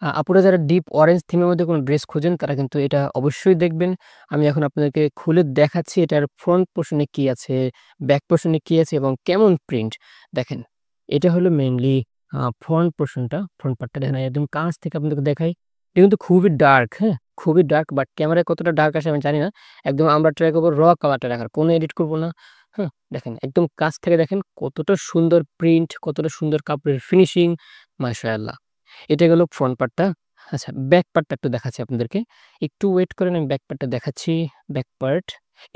আপুরা যারা deep orange থিমের মধ্যে কোনো ড্রেস খোঁজেন তারা কিন্তু এটা অবশ্যই দেখবেন। আমি এখন আপনাদেরকে খুলে দেখাচ্ছি এটার ফ্রন্ট পোরশন এ কি আছে, ব্যাক পোরশন এ কি আছে এবং কেমন প্রিন্ট। দেখেন, এটা হলো মেইনলি ফ্রন্ট পোরশনটা, ফ্রন্ট পার্টটা দেখেন একদম কাছ থেকে আপনাদেরকে দেখাই। এটা কিন্তু খুবই ডার্ক, হ্যাঁ? খুবই ডার্ক, বাট ক্যামেরায় কতটা ডার্ক আসে আমি জানি না। একদম আমরা ট্রাই করব র কালারটা রাখার। কোনো এডিট করব না। হ্যাঁ? দেখেন একদম কাছ থেকে দেখেন কতটা সুন্দর প্রিন্ট, কতটা সুন্দর কাপড়ের ফিনিশিং, মাশাআল্লাহ। এটা গেল ফ্রন্ট পার্টটা। আচ্ছা, ব্যাক পার্টটা একটু দেখাচ্ছি আপনাদেরকে। একটু ওয়েট করেন, আমি ব্যাক পার্টটা দেখাচ্ছি। ব্যাক পার্ট,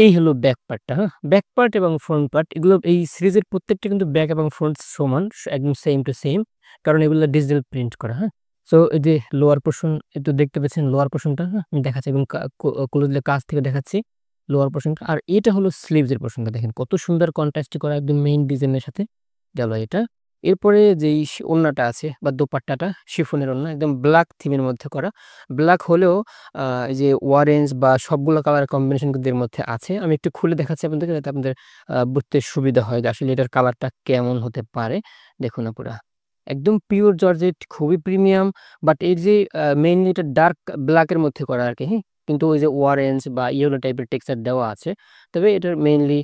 এই হলো ব্যাক পার্টটা, হ্যাঁ? ব্যাক পার্ট এবং ফ্রন্ট পার্ট এগুলো এই সিরিজের প্রত্যেকটা কিন্তু ব্যাক এবং ফ্রন্ট সমান, একদম সেম টু সেম। কারণ এগুলো ডিজিটাল প্রিন্ট করা, হ্যাঁ? সো এই যে লোয়ার পোরশন একটু দেখতে পাচ্ছেন, লোয়ার পোরশনটা, হ্যাঁ? আমি দেখাচ্ছি এবং ক্লোজলি কাছ থেকে দেখাচ্ছি লোয়ার পোরশনটা। আর এটা হলো স্লিভস এর পোরশনটা, দেখেন কত সুন্দর কন্ট্রাস্ট করা একদম মেইন ডিজাইনের সাথে গেল এটা। এরপরে যেই ওড়নাটা আছে বা দোপাট্টাটা শিফনের ওড়না, একদম ব্লাক থিমের মধ্যে করা। ব্লাক হলেও এই যে অরেঞ্জ বা সবগুলো কালার কম্বিনেশন কিন্তু এর মধ্যে আছে। আমি একটু খুলে দেখাচ্ছি আপনাদেরকে যাতে আপনাদের বুঝতে সুবিধা হয় যে আসলে এটার কালারটা কেমন হতে পারে। দেখুন আপুরা, একদম পিওর জর্জেট, খুবই প্রিমিয়াম। বাট এর যে মেইনলি এটা ডার্ক ব্লাক এর মধ্যে করা আরকি, হ্যাঁ? কিন্তু ওই যে অরেঞ্জ বা ইয়েলো টাইপের টেক্সচার দেওয়া আছে। তবে এটার মেইনলি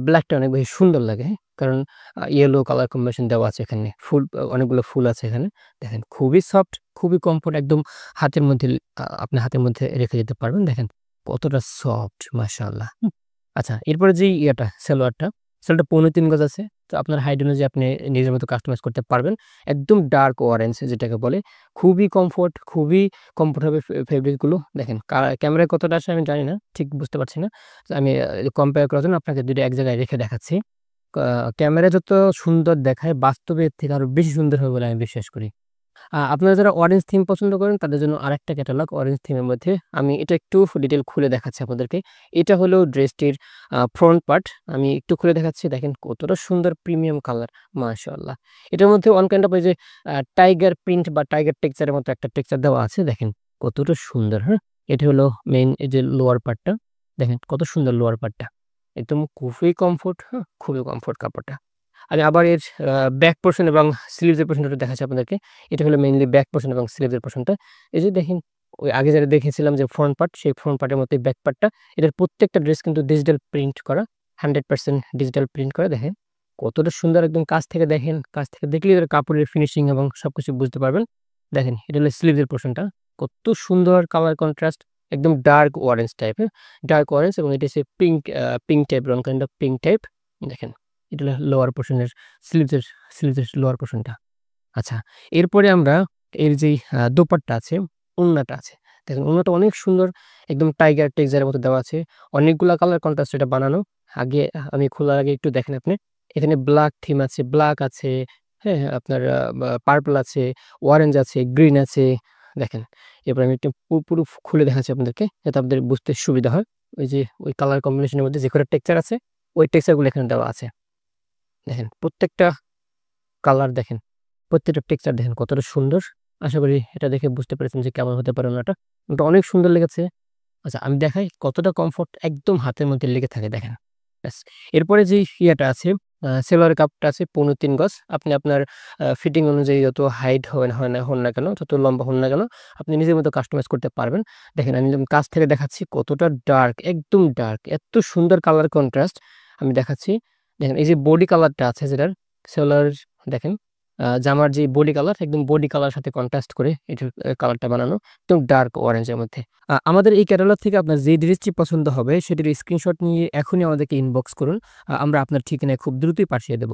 ব্লাকটা অনেক বেশি সুন্দর লাগে, হ্যাঁ? কারণ ইয়েলো কালার কম্বিনেশন দেওয়া আছে এখানে। ফুল অনেকগুলো ফুল আছে এখানে। দেখেন খুবই সফট, খুবই কমফোর্ট, একদম হাতের মধ্যে আপনি হাতের মধ্যে রেখে যেতে পারবেন। দেখেন কতটা সফট, মাশাআল্লাহ। আচ্ছা, এরপরে যেই সালোয়ারটা, সালোয়ারটা ৩.৫ গজ আছে। তো আপনার হাইট অনুযায়ী আপনি নিজের মতো কাস্টমাইজ করতে পারবেন। একদম ডার্ক অরেঞ্জ যেটাকে বলে। খুবই কমফোর্ট, খুবই কমফোর্টেবল ফেব্রিক গুলো। দেখেন ক্যামেরায় কতটা আসে আমি জানি না। ঠিক বুঝতে পারছি না। তো আমি কম্পেয়ার করার জন্য আপনাকে ২ টা এক জায়গায় রেখে দেখাচ্ছি। ক্যামেরায় যত সুন্দর দেখায় বাস্তবে এর থেকে আরো বেশি সুন্দর হবে বলে আমি বিশ্বাস করি। আপনারা যারা অরেঞ্জ থিম পছন্দ করেন তাদের জন্য আরেকটা ক্যাটালগ অরেঞ্জ থিমের মধ্যে। আমি এটা একটু ডিটেইল খুলে দেখাচ্ছি আপনাদেরকে। এটা হলো ড্রেসটির ফ্রন্ট পার্ট। আমি একটু খুলে দেখাচ্ছি। দেখেন কতটা সুন্দর প্রিমিয়াম কালার, মাশাআল্লাহ। এটার মধ্যে ওয়ান কাইন্ড অফ এই যে টাইগার প্রিন্ট বা টাইগার টেক্সচার এর মতো একটা টেক্সচার দেওয়া আছে। দেখেন কতটা সুন্দর, হ্যাঁ? এটা হলো মেইন এই যে লোয়ার পার্টটা। দেখেন কত সুন্দর লোয়ার পার্টটা। একদম খুবই কমফোর্ট, হ্যাঁ? খুবই কমফোর্ট কাপড়টা। আমি আবার এর ব্যাক পোরশন এবং স্লিভস এর পোরশনটা একটু দেখাচ্ছি আপনাদেরকে। এটা হলো মেইনলি ব্যাক পোরশন এবং স্লিভস এর পোরশনটা। এই যে দেখেন, ওই আগে যেটা দেখেছিলাম যে ফ্রন্ট পার্ট, সেই ফ্রন্ট পার্টের মতোই ব্যাক পার্টটা। এটার প্রত্যেকটা ড্রেস কিন্তু ডিজিটাল প্রিন্ট করা। 100% ডিজিটাল প্রিন্ট করা। দেখেন কতটা সুন্দর, একদম কাছ থেকে দেখেন। কাছ থেকে দেখলেই এটার কাপড়ের ফিনিশিং এবং সবকিছু বুঝতে পারবেন। দেখেন এটা হলো স্লিভস এর পোরশনটা। কত সুন্দর কালার কন্ট্রাস্ট, একদম ডার্ক অরেঞ্জ টাইপের। ডার্ক অরেঞ্জ এবং এটা হচ্ছে পিঙ্ক টাইপের, one kind of pink type. দেখেন এটা হলো লোয়ার পোরশনের স্লিভসের লোয়ার পোরশনটা। আচ্ছা, এরপরে আমরা এর যেই দোপাট্টা আছে, ওড়নাটা আছে। দেখেন ওড়নাটা অনেক সুন্দর, একদম টাইগার টেক্সচারের মতো দেওয়া আছে। অনেকগুলা কালার কন্ট্রাস্ট এটা বানানো। আগে আমি খোলার আগে একটু দেখেন আপনি। এখানে ব্লাক থিম আছে, ব্লাক আছে, হ্যাঁ? আপনার পার্পল আছে, অরেঞ্জ আছে, গ্রিন আছে। দেখেন। এরপর আমি একটু পুরো খুলে দেখাচ্ছি আপনাদেরকে যাতে আপনাদের বুঝতে সুবিধা হয়। ওই যে ওই কালার কম্বিনেশনের মধ্যে যে কটা টেক্সচার আছে, ওই টেক্সচার গুলো এখানে দেওয়া আছে। দেখেন প্রত্যেকটা কালার দেখেন, প্রত্যেকটা টেক্সচার দেখেন কতটা সুন্দর। আশা করি এটা দেখে বুঝতে পেরেছেন যে কেমন হতে পারে ওড়নাটা। ওটা অনেক সুন্দর লেগেছে। আচ্ছা, আমি দেখাই কতটা কমফোর্ট, একদম হাতের মধ্যে লেগে থাকে দেখেন। ব্যাস। এরপরে যেই ইয়েটা আছে, সেলোয়ার কাপড়টা আছে ৩.৫ গজ। আপনি আপনার ফিটিং অনুযায়ী যত হাইট হন না কেন, যত লম্বা হন না কেন, আপনি নিজের মতো কাস্টমাইজ করতে পারবেন। দেখেন আমি যখন কাছ থেকে দেখাচ্ছি কতটা ডার্ক, একদম ডার্ক। এত সুন্দর কালার কন্ট্রাস্ট আমি দেখাচ্ছি। দেখেন এই যে বডি কালারটা আছে যেটার, সেলোয়ার দেখেন জামার যে বডি কালার, একদম বডি কালার সাথে কন্ট্রাস্ট করে এটার কালারটা বানানো। একদম ডার্ক অরেঞ্জের মধ্যে। আমাদের এই ক্যাটালগ থেকে আপনার যে ড্রেসটি পছন্দ হবে সেটির স্ক্রিনশট নিয়ে এখনই আমাদেরকে ইনবক্স করুন। আমরা আপনার ঠিকানায় খুব দ্রুতই পাঠিয়ে দেব।